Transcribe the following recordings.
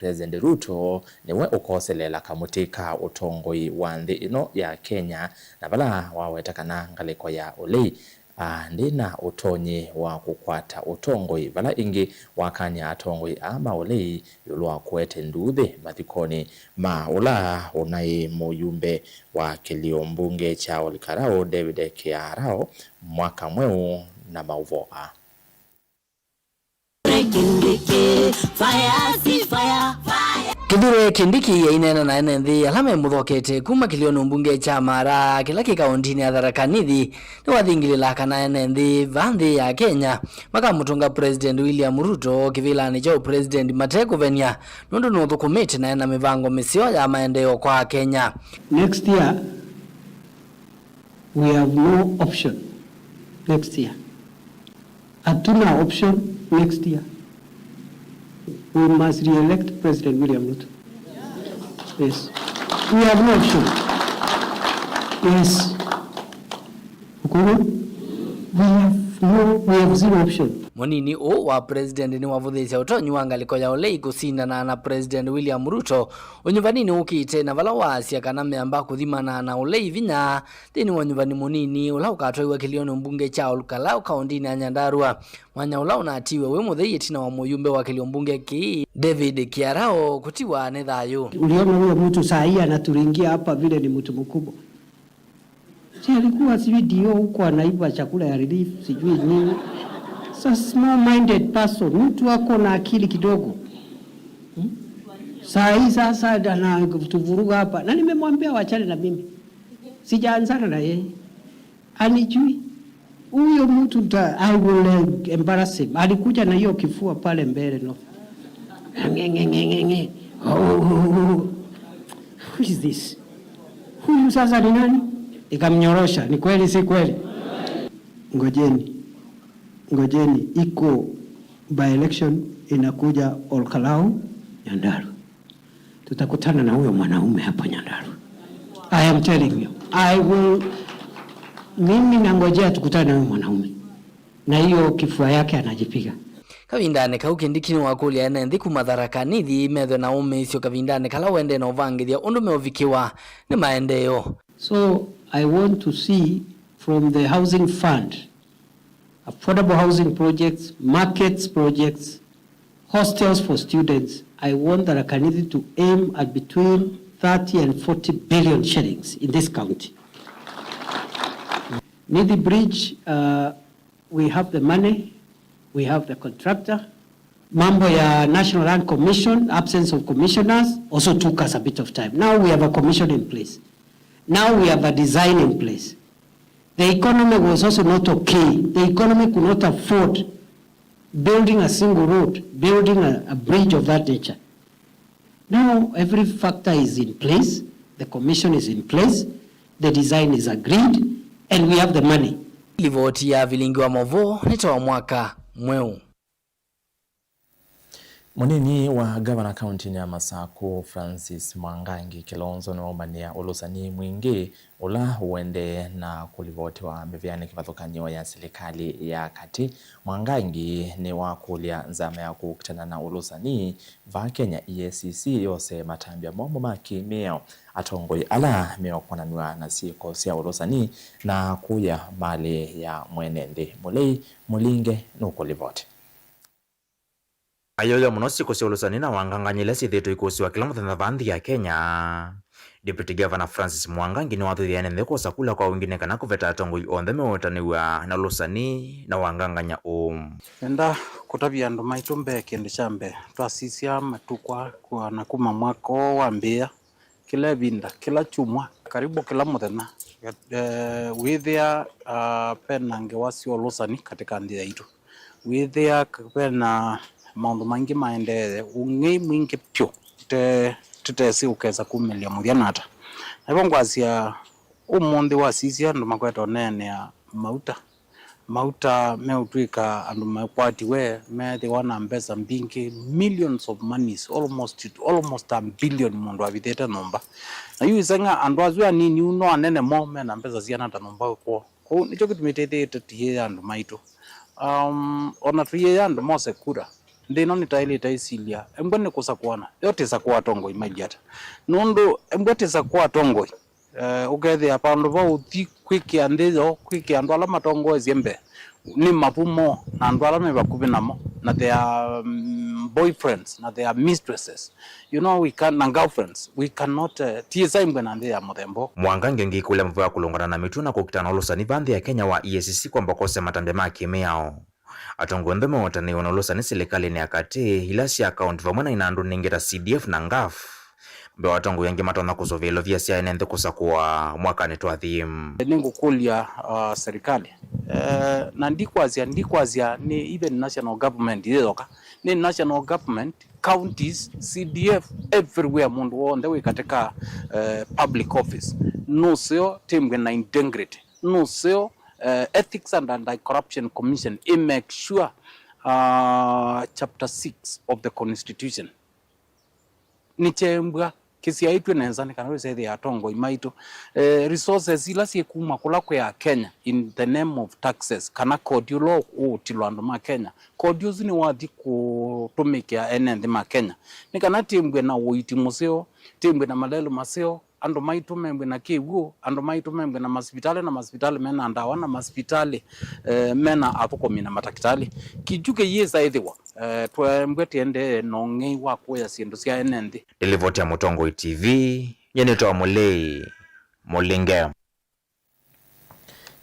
President Ruto niwe ukoselela kamutika utongoi wa nthi ino ya Kenya na bala wawetakana ngaliko ya Olei ndina utonyi wa kukwata utongoi bala ingi wakanya atongoi ama Olei yulwa kuete nduthi mathikoni ma ula unai muyumbe wa kilio mbunge cha Olkarau David Kiarao mwaka mweu na mauvoa. Kithure Kindiki ya inena na NND alame muthokete kuma kiliono mbunge cha Mara kila kikaundini ya Tharaka Nithi ni wathingilila kana NND vanthi ya Kenya makamutunga President William Ruto kivilani cha President Matekuvenia nundu nuthukumite na mivango misio ya maendeleo kwa Kenya. Next year we have no option. Next year hatuna option. Next year we must re-elect President William Ruto. Yes. We have no option. Yes. We have zero option. Monini o wa President ni wavuthisya utonyi wa ngaliko ya Olei kusindana na President William Ruto unyuvanini ukite na vala wasia kana meamba kuthimana na Olei vinya thini wa nyuvani munini ula ukatwaiwa kiliono mbunge cha Olkalau kaundini ya Nyandarua mwanya ula unatiwe we mutheitina wa muyumbe wa kilio mbunge ki David Kiarao kutiwa ni thayu. Uliona huyo mtu saa hii anaturingia hapa vile ni mtu mkubwa. Si alikuwa CDO huko anaiba chakula ya relief sijui nini. So small-minded person, mtu ako na akili kidogo. Saa hii sasa anatuvuruga hapa. Na nimemwambia wachane na mimi. Sijaanzana na yeye. Anijui. Huyo mtu I will embarrass him. Alikuja na hiyo kifua pale mbele no. Who is this? Huyu sasa ni nani? Ikamnyorosha. Ni kweli si kweli? Ngojeni iko by election inakuja Olkalau Nyandarua. Tutakutana na huyo mwanaume hapo Nyandarua. I am telling you. Mimi nangojea tukutane na huyo mwanaume. Na hiyo kifua yake anajipiga. Kavindane kau Kindiki ni wakulia NND kuma Tharaka Nithi metho na ume isio kavindane kala wende na uvangithia undu meovikiwa ni maendeleo. So I want to see from the housing fund, affordable housing projects, markets projects, hostels for students. I want Tharaka Nithi to aim at between 30 and 40 billion shillings in this county. Nithi Bridge, we have the money, we have the contractor. Mambo ya National Land Commission, absence of commissioners, also took us a bit of time. Now we have a commission in place. Now we have a design in place. The economy was also not okay. The economy could not afford building a single road, building a bridge of that nature. Now every factor is in place, the commission is in place, the design is agreed, and we have the money. Livoti ya vilingi wa Movo nitoa mwaka mweu. Munini wa Governor County ya Masako Francis Mwangangi Kilonzo na umania ulusani mwingi ula uende na kulivoti wa beviane kivathukanyiwa ya serikali ya kati. Mwangangi ni wakulia nzama ya kukutana na ulusani va Kenya EACC yose matambia momo maki meo atongoi ala meo kwananua na siko siya ulusani na kuya mali ya mwenende mulei mulinge nukulivoti. Ayoyo munosi kusi ulusani na wanganganyile sithitu ikusi wa kila mutenda vanthi ya Kenya. Deputy Governor Francis Mwangangi ni wathu dhiane kosa kula kwa wengine kana kuveta atongoi onthe meotaniwa na ulusani na wanganganya Enda kutabia andu maitu mbe kindi cha mbe twasisia matukwa kwa nakuma mwako wa mbea kila vinda kila chumwa karibu kila muthenya withia pena ngewasi ulusani katika nthi yaitu withia pena maundu maingi maendelee ungi mwingi pyo tutesi ukeza kumilia muthianata na hivyo ngwasia umundi wa sisia andu makweta nene ya mauta meutwika andu makwati we methi wana mbesa mbingi millions of monies almost a billion mundu avithete nomba na yu isenga andu azua nini uno anene mo mena mbesa cianata nomba kwa nicho kitumite tie andu maitu ona tuye andu mose kura ndino nitaili taisilia embone kusakuana yote za kwa tongo imajiata nondo embete za kwa tongo ugethe apandu ba uthi kwiki andezo kwiki andu ala matongo ezembe ni mapumo na andu ala me bakubi namo na their boyfriends na their mistresses, you know, we can, and girlfriends, we cannot tisa imbe na ndea muthembo. Mwangangi ngi kule mvua kulungana na mituna kukitana ulusani bandhi ya Kenya wa EACC kwa mbakose matambe maki meao atongo ndeme watani ulusani serikali ni akati hilasi account vamwana inandu ningira CDF na ngaf mbe watongo yangi matona kusovelo vya siya inende kusakuwa mwaka netua thim ningu kulia serikali na ndikwazia ni even national government izoka ni national government, counties, CDF, everywhere mundu wonde we katika public office no seo team na integrity no seo ethics and anti-corruption commission make sure chapter 6 of the constitution ni chembwa kisi yaitwe nenzani kana wese ya tongo imaitu resources ila si kuma kula kwa Kenya in the name of taxes kana kodio utilwando ma Kenya kodio zini wadi kutumikia enende ma Kenya ni kana timbwe na uiti museo timbwe na malelo maseo ando maitu membe na kiwu ando maitu membe na hospitali mena andawa na hospitali mena apoko mina matakitali kijuke yesa ethiwa twembwe tiende nonge wako ya sindu sia enende Ilivoti ya Mutongo TV yenetoa mulei Mulinge.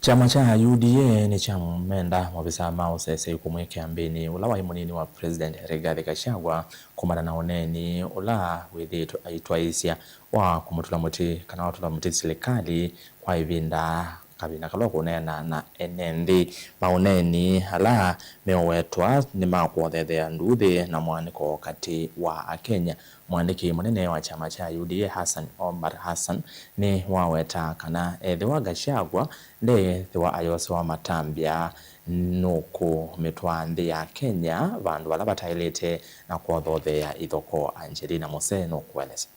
Chama cha UDA ni cha menda mabisa mao sese kumweke ambeni ula wa munini wa President Rigathi Gachagua kumana na oneni ula withi aitwaisia wa kumutula muti kana watula muti serikali kwa ivinda kabina kalwa kunena na enendi mauneni hala mewetwa ni makuothethea nduthi na mwaniko kati wa Kenya. Mwandiki munene wa chama cha UDA Hassan Omar Hassan ni waweta kana ethiwa Gachagua ndi thiwa ayose wa matambia nuku mitwanthi ya Kenya vandu vala batailite na kuothothea ithoko Angelina Museno kueleza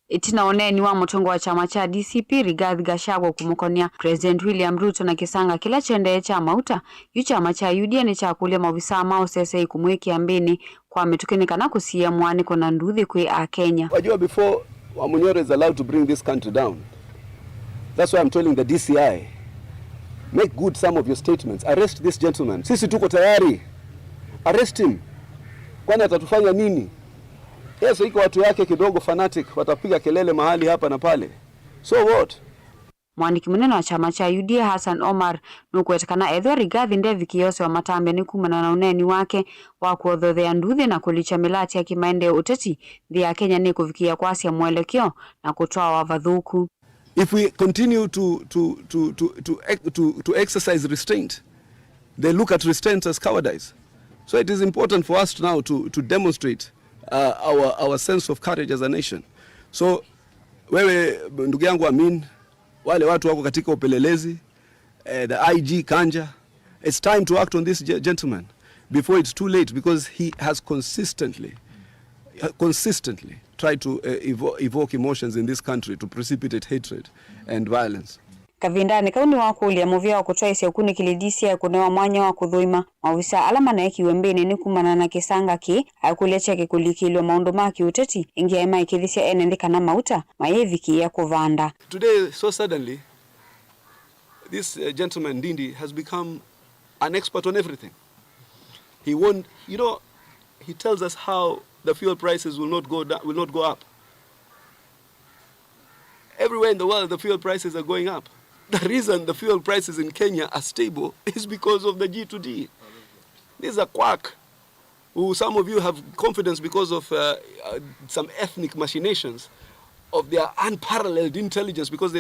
itina oneni wa mutongo wa chama cha DCP Rigathi Gachagua kumukonia President William Ruto na kisanga kila chende cha mauta yu chama cha UDA ni cha kulia mavisa mao sese kumweki ambini kwa metukenika na kusia mwani kona nduthi kwe a Kenya. Wajua before Wamunyoro is allowed to bring this country down, that's why I'm telling the DCI, make good some of your statements, arrest this gentleman. Sisi tuko tayari, arrest him. Kwani atatufanya nini? Yeso iko watu yake kidogo fanatic watapiga kelele mahali hapa na pale. So what? Mwandiki munene wa chama cha UDA Hassan Omar nukwetekana ethiwa Rigathi Ndevi kiyose wa matambe ni kumana na uneni wake wa kuothothea nduthi na kulicha milati ya kimaendeleo uteti thi ya Kenya ni kufikia kwasi ya mwelekeo na kutoa wavathuku. If we continue to exercise restraint, they look at restraint as cowardice. So it is important for us now to demonstrate our sense of courage as a nation. So wewe ndugu yangu Amin, wale watu wako katika upelelezi, the IG Kanja, it's time to act on this gentleman before it's too late, because he has consistently tried to evoke emotions in this country to precipitate hatred and violence. Kavindani kauni wa kulia muvia wa kutoa isi ukuni kilidisi ya kunewa mwanya wa kudhuima mawisa alama na eki wembeni ni kumana na kisanga ki hakulia chake kulikilwa maundo maki uteti ingia ema ikidhisia enendika na mauta mayeviki ya kuvanda. Today, so suddenly, this gentleman Ndindi has become an expert on everything. He won't, you know, he tells us how the fuel prices will not go up. Everywhere in the world, the fuel prices are going up. The reason the fuel prices in Kenya are stable is because of the G2D. This is a quack who some of you have confidence because of some ethnic machinations of their unparalleled intelligence, because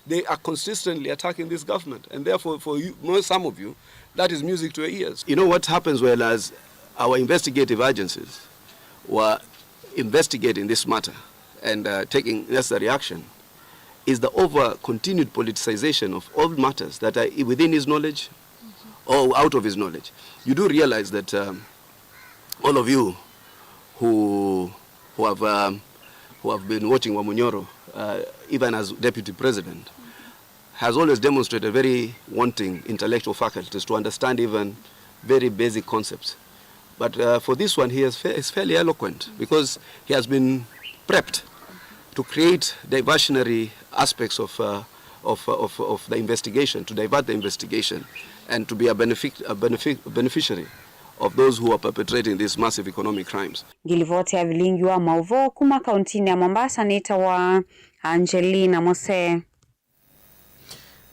they are consistently attacking this government. And therefore, for you, some of you, that is music to your ears. You know what happens well as our investigative agencies were investigating this matter and taking necessary action, is the over-continued politicization of all matters that are within his knowledge or out of his knowledge. You do realize that all of you who have been watching Wamunyoro, even as deputy president, has always demonstrated very wanting intellectual faculties to understand even very basic concepts But for this one, he is fairly eloquent because he has been prepped to create diversionary aspects of the investigation, to divert the investigation, and to be a beneficiary of those who are perpetrating these massive economic crimes. Ngilivoti ya vilingi wa Mauvo kuma kauntini ya Mombasa nitawa Angelina Mose.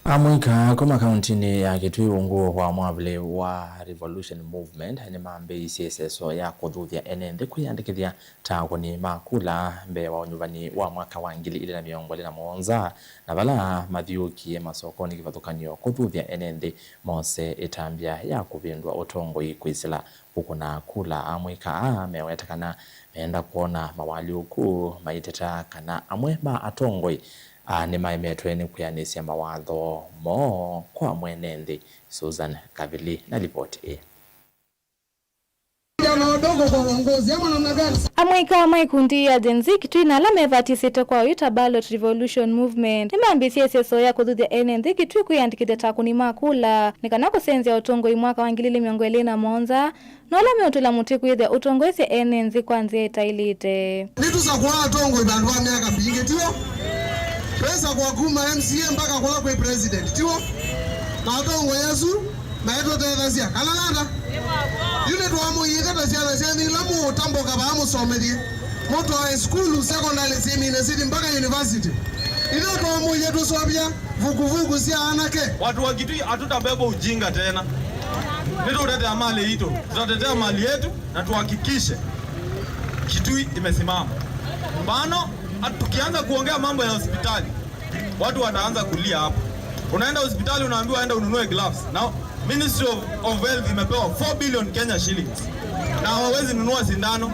Amwika kuma kauntini ya Kitui unguo wa mwavile wa Revolution Movement ni mambe CSSO ya kuthuthia enende kwiyandikithia takuni makula mbe wa unyuvani wa mwaka wa 2017 na vala mathiukie masokoni kivathukanio kuthuthia enende mose itambia ya kuvindwa utongoi kwisila ukuna kula. Amwika mewetakana meenda kuona mawali uku maiteta kana amwe ma atongoi ni maimetwe ni kuyanisia mawatho mo kwa mwenende. Susan Kavili na ripoti Amwika maikundi ya Gen Z Kitui na alama evatisite kwa Yuta Ballot Revolution Movement nimambi CSSO ya kuthuthia enende Kitui kuyandikithia takuni makula nikanako senzi ya utongoi mwaka wa 2017 na alama utula muti kwithia utongoisi enenzi kwanzia itailite nituza kwa utongoi bandu wa miaka mingi tiwo pesa kwa kuma MCA mpaka kwa president tiwo na utongo yesu na eto tethasia kanalanda yule tuamu yikata siana siani lamu tamboka baamu somerie moto high school secondary semine city mpaka university ile tuamu yetu swabia vuguvugu sia anake watu wa Kitui hatutabeba ujinga tena. Ndio mali hito tutatetea mali yetu na tuhakikishe Kitui imesimama. Mbano tukianza kuongea mambo ya hospitali watu wataanza kulia hapo. Unaenda hospitali unaambiwa aenda ununue gloves. Now Ministry of Health imepewa 4 billion Kenya shillings. Na hawawezi nunua sindano.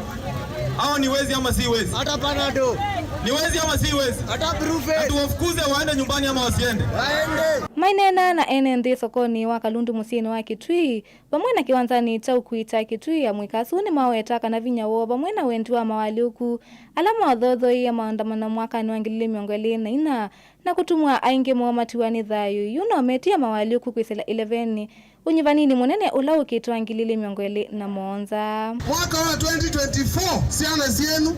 Hao ni wezi ama si wezi? hata panado. Ni wezi ama si wezi? Hata brufe. Tuwafukuze waende nyumbani ama wasiende? Waende. Mainena na enende sokoni wa Kalundu musini wa Kitui pamwe na kiwanzani cha ukuita Kitui ya mwikasuni mawetaka na vinyawo pamwe na wendu wa mawali uku alama wathotho ya maandamano mwaka ni wa 2024 na kutumwa aingi mwamatiwani thayu yuno metia mawali uku kwisela 11 unyivanini munene ula ukitwa 2017 mwaka wa 2024 siana sienu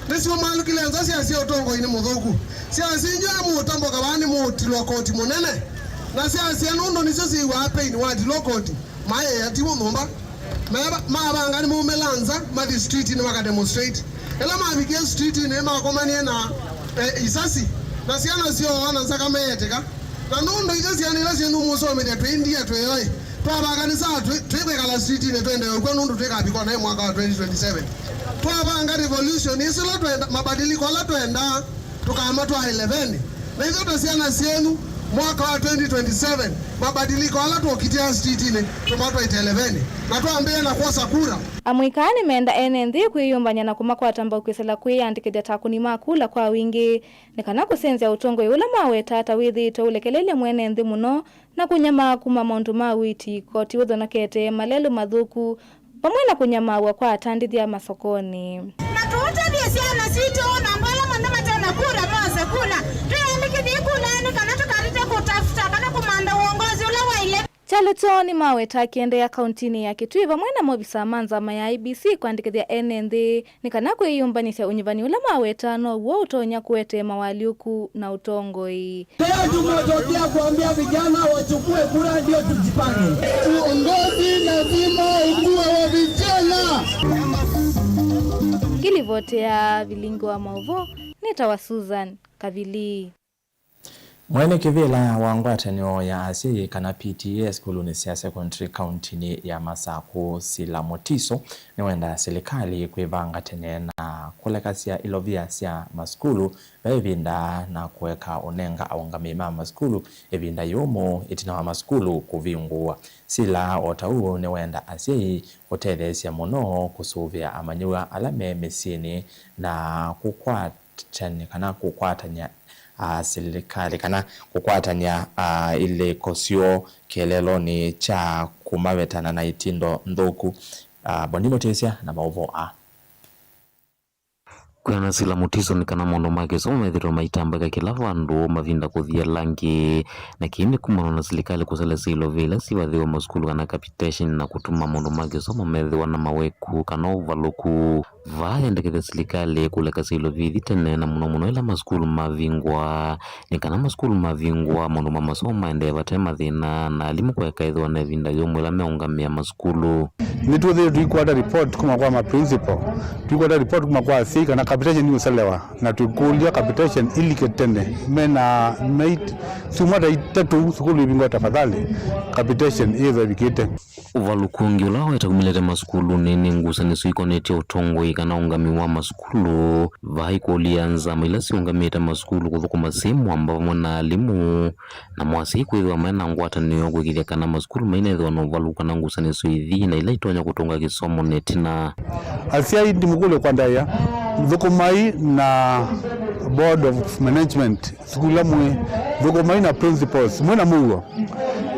nisio malu kilenza sia utongo ini muthuku sia sinjo mutambo kabani mutilwa koti munene na sia sienu ndo nicio si wa pain wa tilwa koti maye yatiwo nomba mabanga ni mumelanza ma street ni waka demonstrate ela mabikie street ni makomanie na isasi na siana sio wana saka meteka na ndo igasi yani la sienu musome ya 20 ya 20 twabaganisa twekala street ne twende kwa ndo twekabikwa na mwaka wa 2027 twabanga revolution isilo twenda mabadiliko la twenda tukama twa 11 na hizo tasiana sienu mwaka wa 2027 mabadiliko ala tukitia street ne tumatwa 11 na tuambie na kosa kura. Amwikani menda enende kwiyumbanya na kuma kwa tamba ukwisela kwiyandikithia takuni makula kwa wingi nikana kusenza utongo ula mawe tata withito ulekelele mwenende muno na kunyama kuma maundu mawiti koti uthonokete malelu mathuku pamwe na kunyamawa kwa atandithia masokoni na tuutabia siana sito na mbala mwana matana kura mose kula tuendikithia kula ni kana tukarite kutafuta kana kumanda uongozi ula wa ile Chalutoni maweta akiende ya kauntini ya Kitui pamwe na mobisa manzama ya IBC kuandikithia enende nikana kwiyumbanisya unyivani ula maweta no uo utonya kuete mawali uku na utongoi. Leo tumetokea kuambia vijana wachukue kura ndio tujipange. Uongozi lazima ukuwe wa vijana. Ngilivotea vilingo wa Mauvo nitawa Susan Kavili. Mwene kivila wa ngwatanio ya asili kana PTS kuluni sia secondary county ya Masaku sila motiso ni wenda serikali kuivanga tene na kulekasia ilovia sia maskulu bevinda na kuweka onenga awangamima maskulu evinda yomo itina wa maskulu kuviungua sila otau ni wenda asili hotethesia muno kusuvia amanyua alame mesini na kukwatanya serikali kana kukwatanya ile kosio kelelo ni cha kumawetana na itindo ndoku Bondimo Tesia na Mauvo na sila mutiso ni kana mono make so methiro maitambaka kila vandu mavinda kuthia langi na kini kumano na serikali kusala silo vile siwathiwa maskulu kana capitation na kutuma mono make so methiwa na maweku kana uvaluku vaendekethe serikali kuleka silo vithi tene na muno ila maskulu mavingwa ni kana maskulu mavingwa mono mamasoma ende batema thina na alimu kweka ithwa na vinda yomwe la meongamia maskulu nituthe tuikwata report kuma kwa ma principal tuikwata report kuma kwa sika na capitation ni usalewa na tukulia capitation iliketene mena mate sumata itatu sukulu ibingwa tafadhali capitation iza bikite uvalukungi ula weta kumilete maskulu nini ngusa nisuikonetia utongo ikana ungami wa maskulu vaiko lianza milasi ungamita maskulu kuthukuma simu ambao mwana alimu na mwasi kwithwa maina ngwata niyo kwithia kana maskulu maina ithwa na uvaluka na ngusa nisuithi na ila itonya kutunga kisomo netina asia ndi mukule kwa ndaya thukumai na board of management sukula mwe thukumai na principals mwena mugo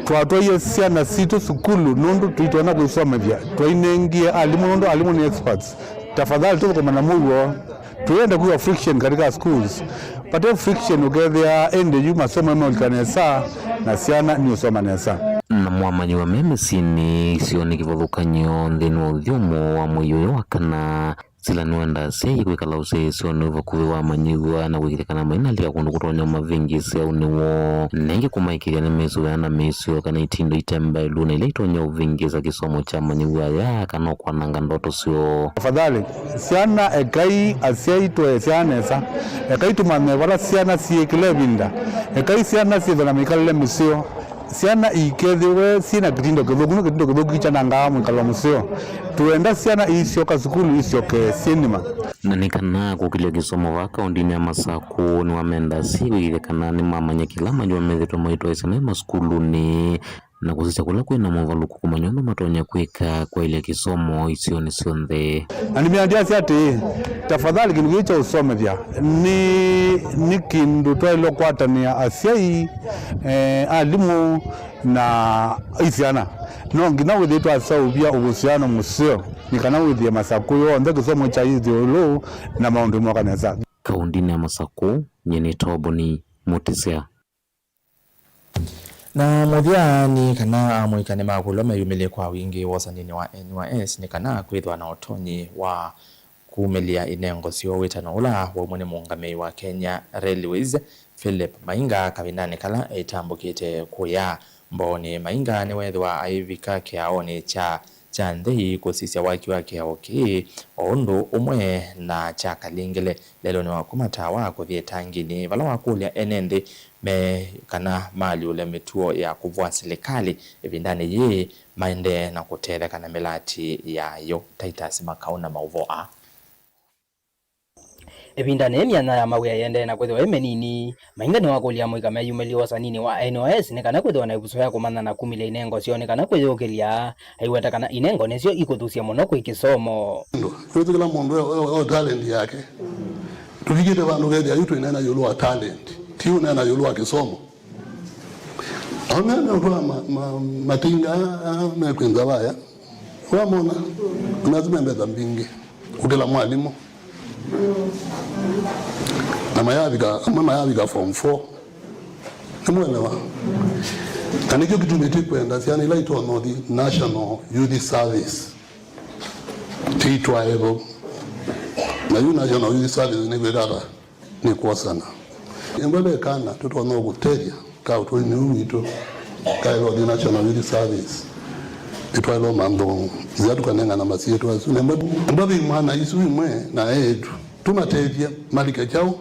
twatwaye siana sito sukulu nundu tuitwana kusomethia twainengie alimu nundu alimu ni experts tafadhali tukoma na mugo tuende kuwa friction katika schools pate friction ugethia ende yu masomo emolikanesa na siana ni usoma nesa na mwamanyi wa memesini sioni kivothukanyo nthini wa uthumo wa mwiyoyo wakana sila nuenda sei kwikala usei sioni uvakuvi wa manyiwa na wikithikana maina lika kundu kutonya mavingi sia uniwo nenge kumaikiria ni mesu yana mesu kana itindo itemba iluna ila itonya uvingi za kisomo cha manyiwa ya kana ukwananga ndoto sio tafadhali siana ekai asia itwe siana esa ekai tumame wala siana siekile binda ekai siana sivana mikalele misio siana ikethiwe sina kitindo kithuku kichana ngamu ikalo musio tuenda siana isio kasukulu isio ke sinema na nikana kukilia kisomo waka ondini ya masaku ni wamenda siku ikekana ni mamanya kila manjwa methito maito eseme maskulu ni na kusisa kula kwena mwaluku kumanyono matonya kweka kwa ile kisomo isio ni sionthe na nimeandia siati tafadhali kindu kicho usome vya ni kindu twailo kwatania asiai alimu na isiana no ngina withitwa asaubia uhusiano musio nikana withia masaku yonthe kisomo cha ithiulu na maundu mwakanesa kaundini ya masaku nyeni toboni mutisea na muthia ni kana amwikane makulo meyumile kwa wingi wosanini wa NYS ni kana kwithwa na utonyi wa kumelia inengo sio witano ula wa mwene muungamei wa Kenya Railways Philip Mainga kavinani kala etambukite kuya mboni Mainga ni wethwa aivika kiaoni cha nthei kusisia waki wake oki ondo umwe na cha kalingile lelo ni wakumatawa kuthie tangini vala wakulia enende me kana mali ule mituo ya kuvua serikali evindani ye maende na kutere kana melati ya yo Titus Makauna mauvoa Ebindane miana ya mawe yende na kwethwa emenini Mainga ni wakulia mwika meyumeli wasanini wa NOS ni kana kwethwa na ibuso ya kumana na kumile inengo sio ni kana kwethwa ukilia aiweta kana inengo nesio ikuthusia muno kwikisomo yote kila mundu o talent yake tuvikite vandu kethi ayutu inena yulu wa talent tiu nena yulu wa kisomo amena utwa matinga na kwenza baya wamona unazimembeza mbingi ukila mwalimu na mayavika form 4 nimwelewa kanikyo kitumiti kwenda siani ila itono the National Youth Service tiitwa evo na yu National Youth Service nikwekaka nikwosana imbele kana tutono guteria ka utoni wito kailo the National Youth Service itwailo mando zatu kanenga na masietu asune mbabi mwana isu imwe na edu tumatevia malike chao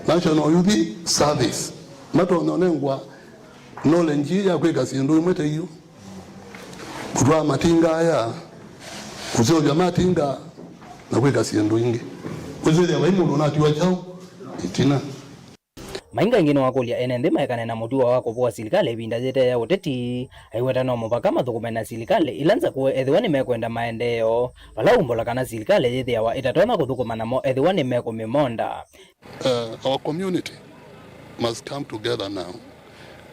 National Youth Service matono nengwa knowledge ya kweka sindu imwe teyo kutwa matinga ya kuzio vya matinga na kweka sindu ingi kuzio ya waimu na tiwa chao itina Mainga ingine wakulia enende maekane na mutua wako kwa serikali binda jete ya uteti aiweta no mupaka mathukume na serikali ilanza kuwe ethiwani mekwenda maendeo wala umbola kana serikali jete ya wa itatona kuthukuma namo ethiwani meko mimonda. Our community must come together now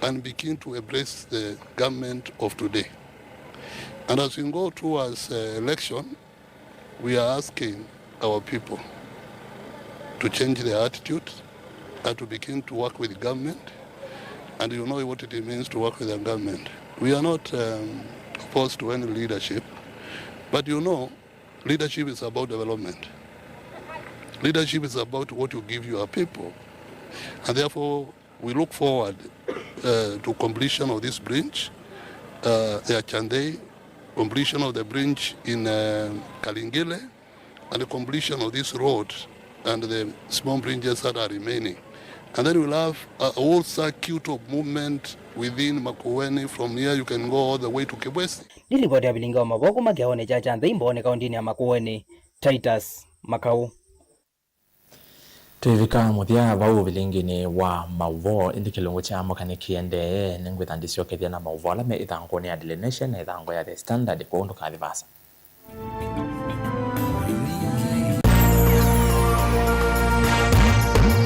and begin to embrace the government of today. And as we go towards election, we are asking our people to change their attitude and to begin to work with the government. And you know what it means to work with the government. We are not opposed to any leadership, but you know, leadership is about development. Leadership is about what you give your people. And therefore, we look forward to completion of this bridge, Chandei, completion of the bridge in Kalingile, and the completion of this road and the small bridges that are remaining. And then we'll have a whole circuit of movement within Makueni. From here you can go all the way to Kibwezi. Nilipoti abilinga maboko magiaone cha Chandei mbone kaundini ya Makueni. Titus Makau. Tuivika muthia vau vilingini wa mauvo indi kilungu cha mukanikiende ningwithandisyo kethia na mauvo ala me ithango ni ya Daily Nation na ithango ya The Standard kwa undu kathivasa.